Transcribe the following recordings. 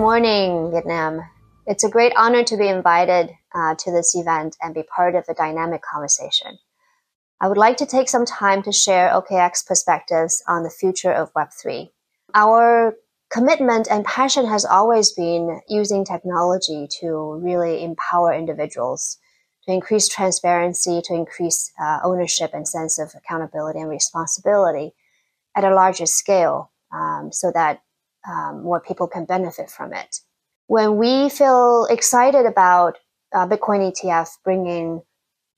morning, Vietnam. It's a great honor to be invited to this event and be part of a dynamic conversation. I would like to take some time to share OKX perspectives on the future of Web3. Our commitment and passion has always been using technology to really empower individuals, to increase transparency, to increase ownership and sense of accountability and responsibility at a larger scale, so that more people can benefit from it. When we feel excited about Bitcoin ETF bringing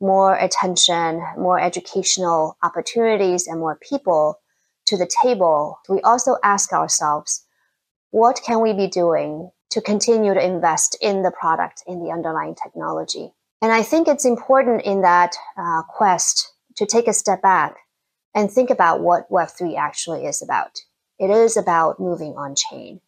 more attention, more educational opportunities, and more people to the table, we also ask ourselves, what can we be doing to continue to invest in the product, in the underlying technology? And I think it's important in that quest to take a step back and think about what Web3 actually is about. It is about moving on chain.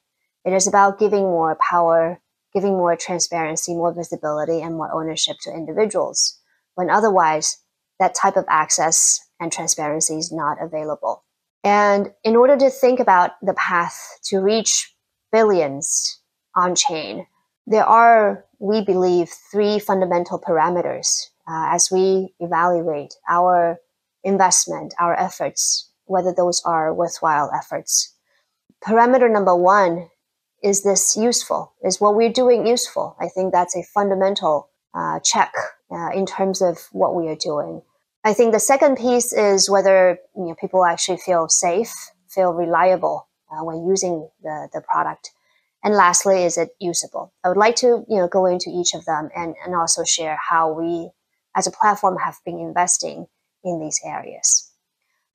It is about giving more power, giving more transparency, more visibility, and more ownership to individuals, when otherwise that type of access and transparency is not available. And in order to think about the path to reach billions on chain, there are, we believe, three fundamental parameters as we evaluate our investment, our efforts, whether those are worthwhile efforts. Parameter number one, is this useful? Is what we're doing useful? I think that's a fundamental check in terms of what we are doing. I think the second piece is whether people actually feel safe, feel reliable when using the product. And lastly, is it usable? I would like to go into each of them and also share how we as a platform have been investing in these areas.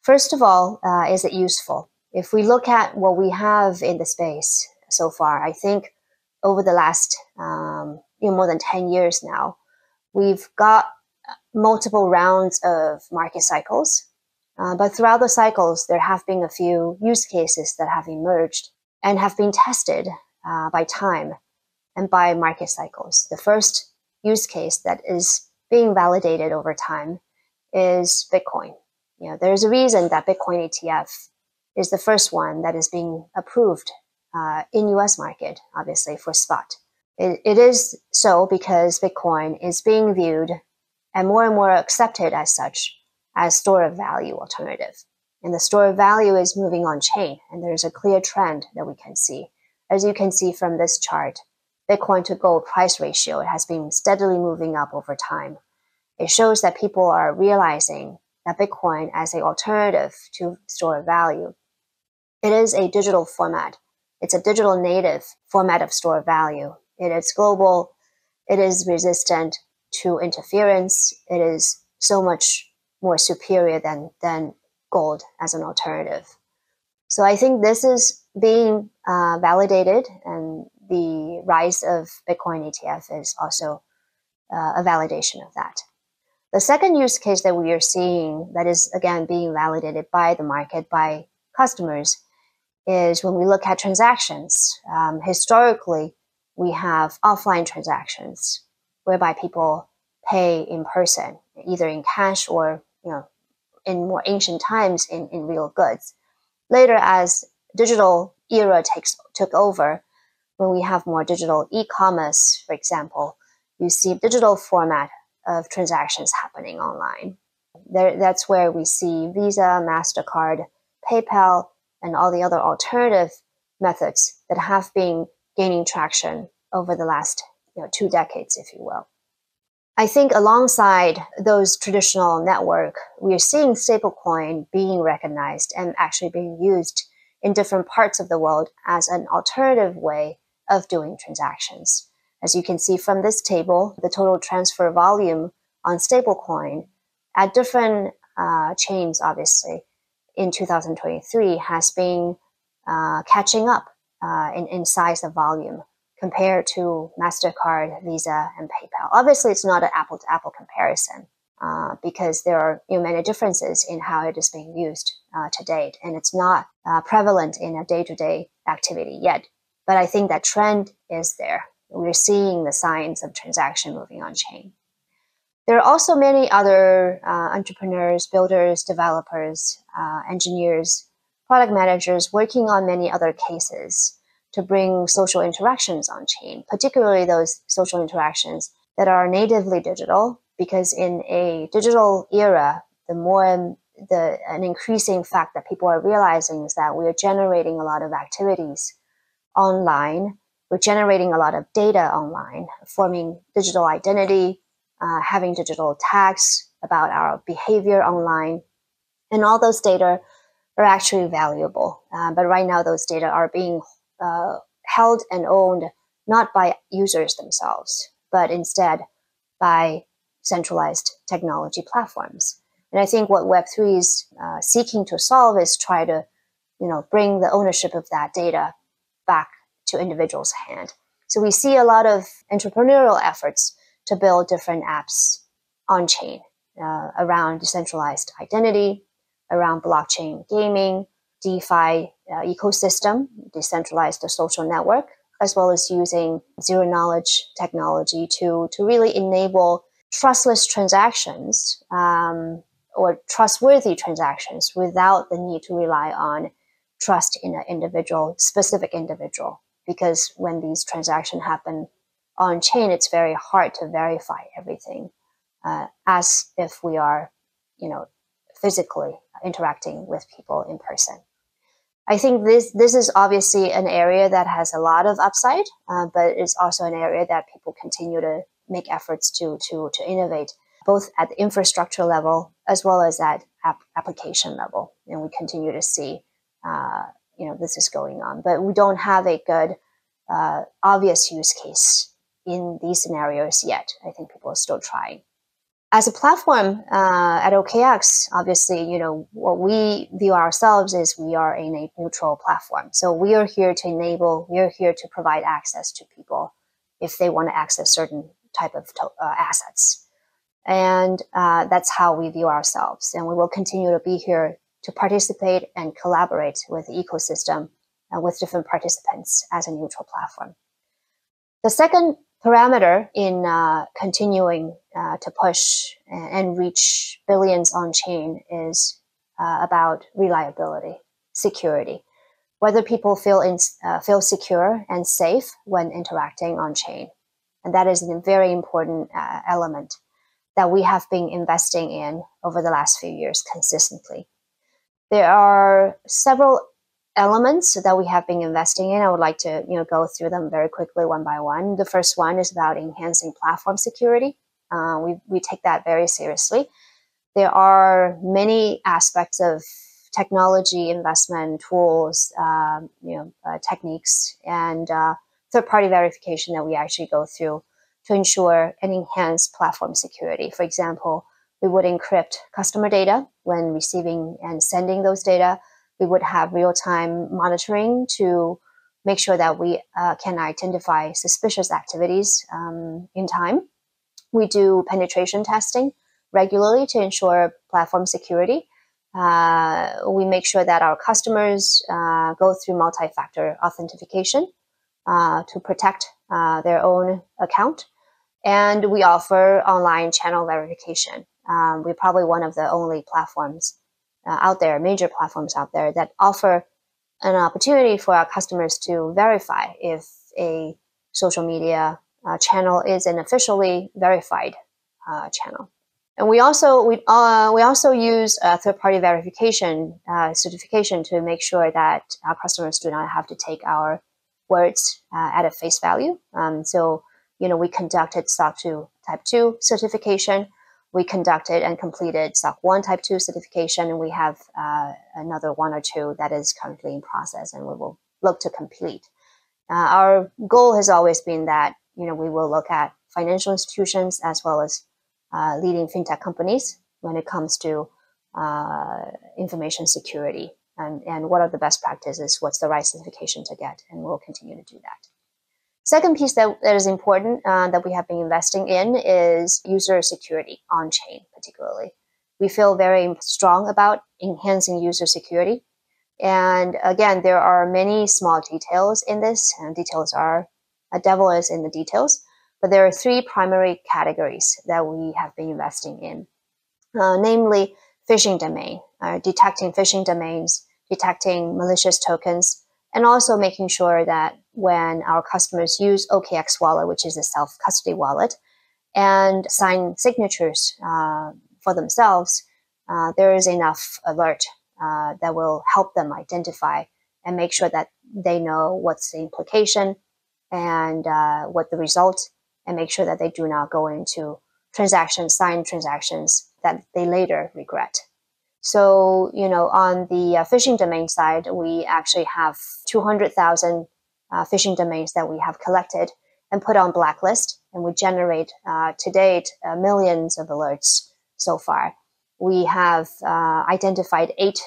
First of all, is it useful? If we look at what we have in the space so far, I think over the last more than 10 years now, we've got multiple rounds of market cycles. But throughout the cycles, there have been a few use cases that have emerged and have been tested by time and by market cycles. The first use case that is being validated over time is Bitcoin. There's a reason that Bitcoin ETF is the first one that is being approved in US market, obviously, for spot. It is so because Bitcoin is being viewed and more accepted as such as store of value alternative. And the store of value is moving on chain, and there's a clear trend that we can see. As you can see from this chart, Bitcoin to gold price ratio has been steadily moving up over time. It shows that people are realizing that Bitcoin as an alternative to store of value. It is a digital format. It's a digital native format of store of value. It is global. It is resistant to interference. It is so much more superior than gold as an alternative. So I think this is being validated, and the rise of Bitcoin ETF is also a validation of that. The second use case that we are seeing that is, again, being validated by the market, by customers, is when we look at transactions. Historically, we have offline transactions whereby people pay in person, either in cash or, in more ancient times in real goods. Later, as digital era took over, when we have more digital e-commerce, for example, you see digital format of transactions happening online. That's where we see Visa, MasterCard, PayPal, and all the other alternative methods that have been gaining traction over the last 2 decades, if you will. I think alongside those traditional network, we are seeing stablecoin being recognized and actually being used in different parts of the world as an alternative way of doing transactions. As you can see from this table, the total transfer volume on stablecoin at different chains, obviously, in 2023 has been catching up in size of volume compared to MasterCard, Visa, and PayPal. Obviously, it's not an apple-to-apple comparison because there are many differences in how it is being used to date, and it's not prevalent in a day-to-day activity yet. But I think that trend is there. We're seeing the signs of transaction moving on chain. There are also many other entrepreneurs, builders, developers, engineers, product managers working on many other cases to bring social interactions on chain, particularly those social interactions that are natively digital, because in a digital era, an increasing fact that people are realizing is that we are generating a lot of activities online. We're generating a lot of data online, forming digital identity, having digital tags about our behavior online. And all those data are actually valuable. But right now, those data are being held and owned not by users themselves, but instead by centralized technology platforms. And I think what Web3 is seeking to solve is try to, bring the ownership of that data back to individuals' hand. So we see a lot of entrepreneurial efforts to build different apps on chain around decentralized identity, around blockchain gaming, DeFi ecosystem, decentralized social network, as well as using zero-knowledge technology to really enable trustless transactions or trustworthy transactions without the need to rely on trust in an specific individual. Because when these transactions happen on chain, it's very hard to verify everything as if we are, physically interacting with people in person. I think this is obviously an area that has a lot of upside, but it's also an area that people continue to make efforts to innovate, both at the infrastructure level as well as at application level. And we continue to see, this is going on. But we don't have a good, obvious use case in these scenarios yet. I think people are still trying. As a platform at OKX, obviously, what we view ourselves is we are a neutral platform. So we are here to provide access to people if they want to access certain type of assets. And that's how we view ourselves. And we will continue to be here to participate and collaborate with the ecosystem with different participants as a neutral platform. The second parameter in continuing to push and reach billions on chain is about reliability, security, whether people feel secure and safe when interacting on chain. And that is a very important element that we have been investing in over the last few years consistently. There are several elements that we have been investing in. I would like to go through them very quickly one by one. The first one is about enhancing platform security. We take that very seriously. There are many aspects of technology investment tools, techniques, and third-party verification that we actually go through to ensure and enhance platform security. For example, we would encrypt customer data when receiving and sending those data. We would have real-time monitoring to make sure that we can identify suspicious activities in time. We do penetration testing regularly to ensure platform security. We make sure that our customers go through multi-factor authentication to protect their own account. And we offer online channel verification. We're probably one of the only platforms out there, major platforms out there, that offer an opportunity for our customers to verify if a social media channel is an officially verified channel. And we also use third-party verification certification to make sure that our customers do not have to take our words at a face value. We conducted SOC 2 Type 2 certification. We conducted and completed SOC 1 Type 2 certification, and we have another one or two that is currently in process, and we will look to complete. Our goal has always been that we will look at financial institutions as well as leading fintech companies when it comes to information security and what are the best practices, what's the right certification to get, and we'll continue to do that. Second piece that is important that we have been investing in is user security on chain, particularly. We feel very strong about enhancing user security. And again, there are many small details in this, and a devil is in the details. But there are three primary categories that we have been investing in, namely phishing domain, detecting phishing domains, detecting malicious tokens, and also making sure that when our customers use OKX wallet, which is a self-custody wallet, and sign signatures for themselves, there is enough alert that will help them identify and make sure that they know what's the implication and what the result, and make sure that they do not go into signed transactions that they later regret. So, on the phishing domain side, we actually have 200,000 phishing domains that we have collected and put on blacklist, and we generate to date millions of alerts so far. We have identified 8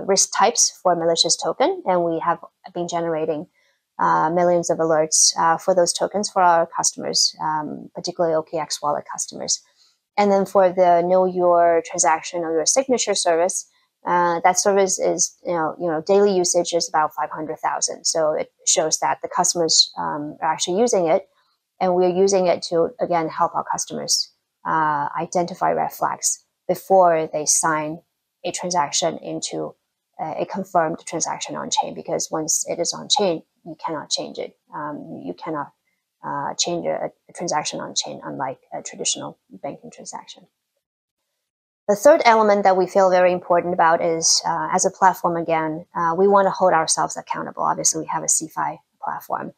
risk types for malicious token, and we have been generating millions of alerts for those tokens for our customers, particularly OKX wallet customers. And then for the Know Your Transaction or Your Signature service, that service is, daily usage is about 500,000. So it shows that the customers are actually using it, and we're using it to, again, help our customers identify red flags before they sign a transaction into a confirmed transaction on chain, because once it is on chain, you cannot change it. You cannot change a transaction on chain, unlike a traditional banking transaction. The third element that we feel very important about is, as a platform, again, we want to hold ourselves accountable. Obviously, we have a CFI platform,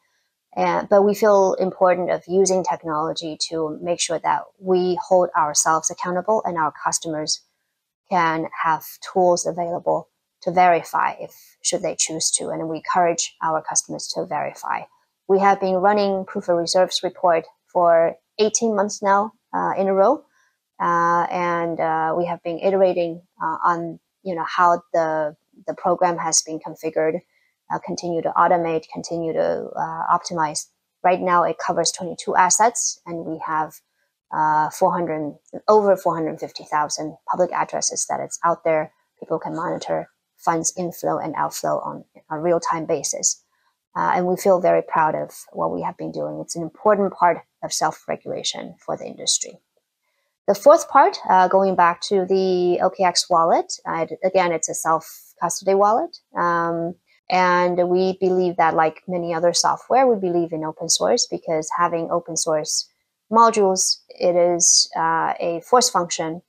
but we feel important of using technology to make sure that we hold ourselves accountable and our customers can have tools available to verify should they choose to, and we encourage our customers to verify. We have been running Proof of Reserves report for 18 months now in a row, and we have been iterating on how the program has been configured, continue to automate, continue to optimize. Right now, it covers 22 assets, and we have over 450,000 public addresses that it's out there. People can monitor funds inflow and outflow on a real-time basis. And we feel very proud of what we have been doing. It's an important part of self-regulation for the industry. The fourth part, going back to the OKX wallet, again, it's a self-custody wallet. And we believe that, like many other software, we believe in open source, because having open source modules, it is a force function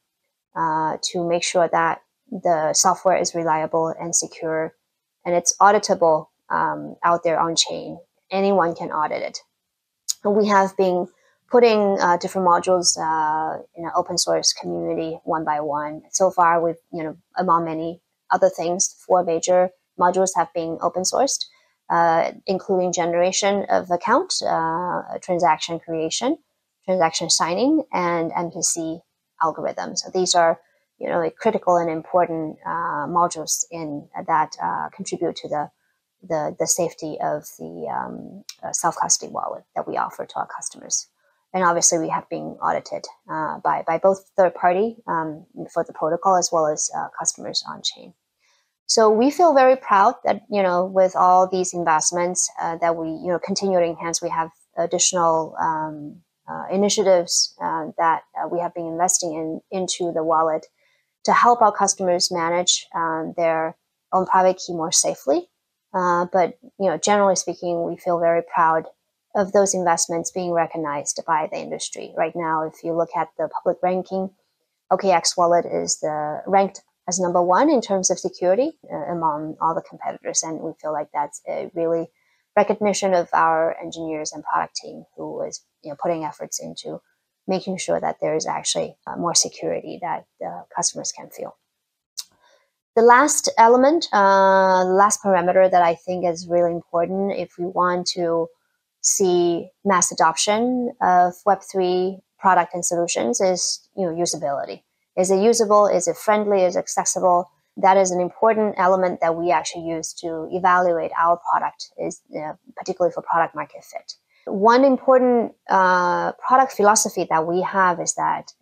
to make sure that the software is reliable and secure, and it's auditable out there on chain. Anyone can audit it. And we have been putting different modules in an open source community one by one. So far, we've, among many other things, 4 major modules have been open sourced, including generation of account, transaction creation, transaction signing, and MPC algorithms. So these are, critical and important modules in that contribute to the safety of the self-custody wallet that we offer to our customers. And obviously, we have been audited by both third party for the protocol as well as customers on chain. So we feel very proud that, with all these investments that we, continue to enhance. We have additional initiatives that we have been investing into the wallet to help our customers manage their own private key more safely. But generally speaking, we feel very proud of those investments being recognized by the industry. Right now, if you look at the public ranking, OKX wallet is ranked as number 1 in terms of security among all the competitors, and we feel like that's a really recognition of our engineers and product team, who is putting efforts into making sure that there is actually more security that customers can feel. The last element, last parameter that I think is really important if we want to see mass adoption of Web3 product and solutions is usability. Is it usable? Is it friendly? Is it accessible? That is an important element that we actually use to evaluate our product, is particularly for product market fit. One important product philosophy that we have is that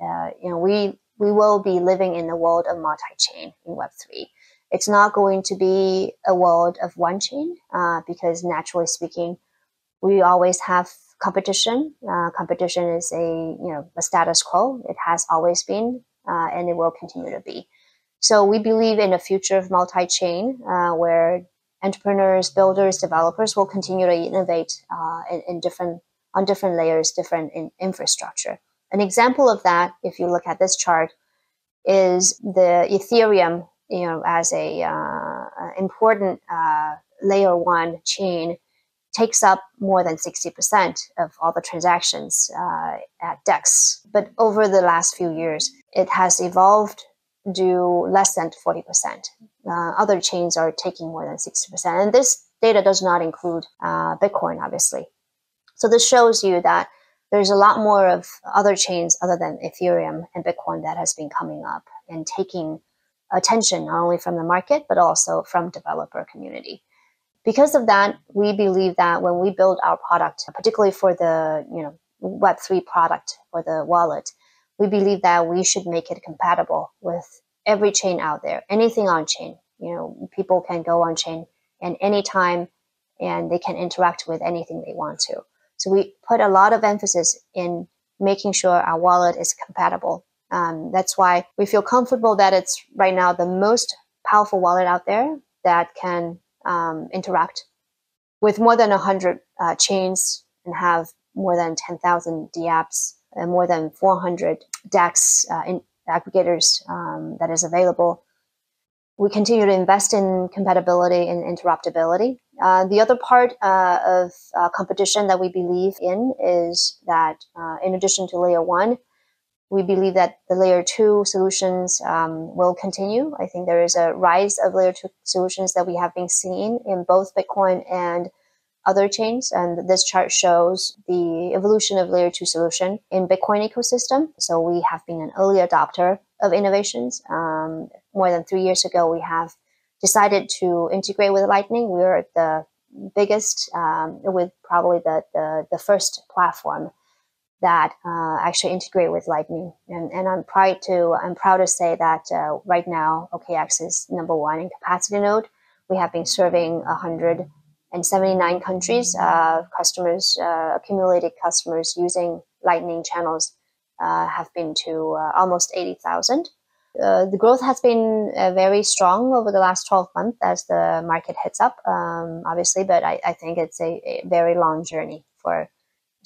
we will be living in a world of multi-chain in Web3. It's not going to be a world of one chain because, naturally speaking, we always have competition. Competition is a status quo. It has always been, and it will continue to be. So we believe in a future of multi-chain where entrepreneurs, builders, developers will continue to innovate on different layers, different infrastructure. An example of that, if you look at this chart, is the Ethereum, as a important layer 1 chain, takes up more than 60% of all the transactions at DEX. But over the last few years, it has evolved to less than 40%. Other chains are taking more than 60%. And this data does not include Bitcoin, obviously. So this shows you that there's a lot more of other chains other than Ethereum and Bitcoin that has been coming up and taking attention not only from the market, but also from developer community. Because of that, we believe that when we build our product, particularly for the Web3 product for the wallet, we believe that we should make it compatible with every chain out there, anything on chain. People can go on chain and anytime, and they can interact with anything they want to. So we put a lot of emphasis in making sure our wallet is compatible. That's why we feel comfortable that it's right now the most powerful wallet out there that can interact with more than 100 chains and have more than 10,000 dApps and more than 400 DEX aggregators that is available. We continue to invest in compatibility and interoperability. The other part of competition that we believe in is that in addition to layer 1, we believe that the layer 2 solutions will continue. I think there is a rise of layer 2 solutions that we have been seeing in both Bitcoin and other chains. And this chart shows the evolution of layer 2 solution in Bitcoin ecosystem. So we have been an early adopter of innovations. More than 3 years ago, we have decided to integrate with Lightning. We are the biggest, with probably the first platform that actually integrate with Lightning. And I'm proud to say that right now, OKX is number 1 in capacity node. We have been serving 179 countries. Customers, accumulated customers using Lightning channels have been to almost 80,000. The growth has been very strong over the last 12 months as the market hits up, obviously, but I think it's a very long journey for a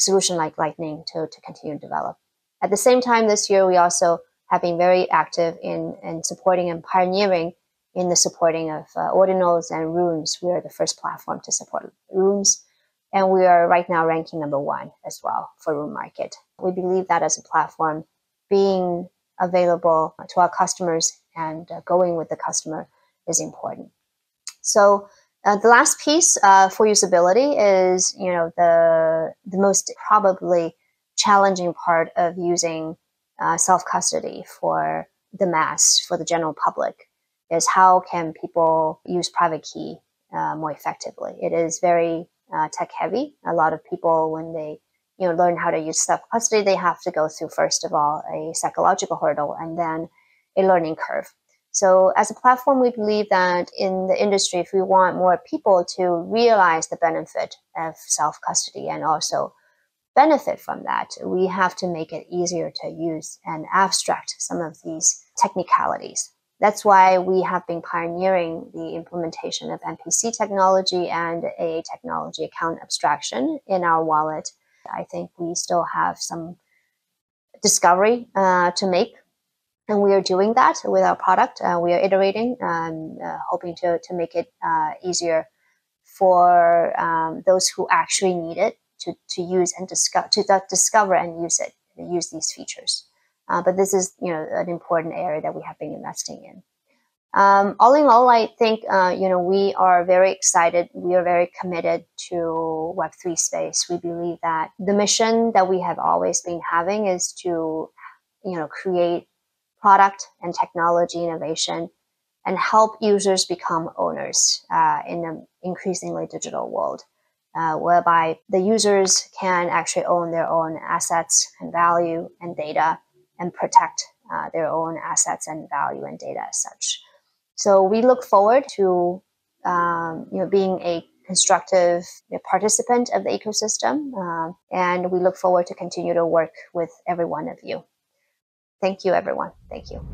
solution like Lightning to continue to develop. At the same time, this year, we also have been very active in supporting and pioneering in the supporting of ordinals and runes. We are the first platform to support runes, and we are right now ranking number 1 as well for rune market. We believe that as a platform, being available to our customers and going with the customer is important. So the last piece for usability is, the most probably challenging part of using self-custody for the mass, for the general public, is how can people use private key more effectively. It is very tech heavy. A lot of people, when they learn how to use self-custody, they have to go through, first of all, a psychological hurdle and then a learning curve. So as a platform, we believe that in the industry, if we want more people to realize the benefit of self-custody and also benefit from that, we have to make it easier to use and abstract some of these technicalities. That's why we have been pioneering the implementation of MPC technology and AA technology, account abstraction, in our wallet. I think we still have some discovery to make, and we are doing that with our product. We are iterating and hoping to make it easier for those who actually need it to use and discover and use it, use these features. But this is an important area that we have been investing in. All in all, I think we are very excited. We are very committed to Web3 space. We believe that the mission that we have always been having is to create product and technology innovation and help users become owners in an increasingly digital world, whereby the users can actually own their own assets and value and data and protect their own assets and value and data as such. So we look forward to being a constructive participant of the ecosystem, and we look forward to continue to work with every one of you. Thank you, everyone. Thank you.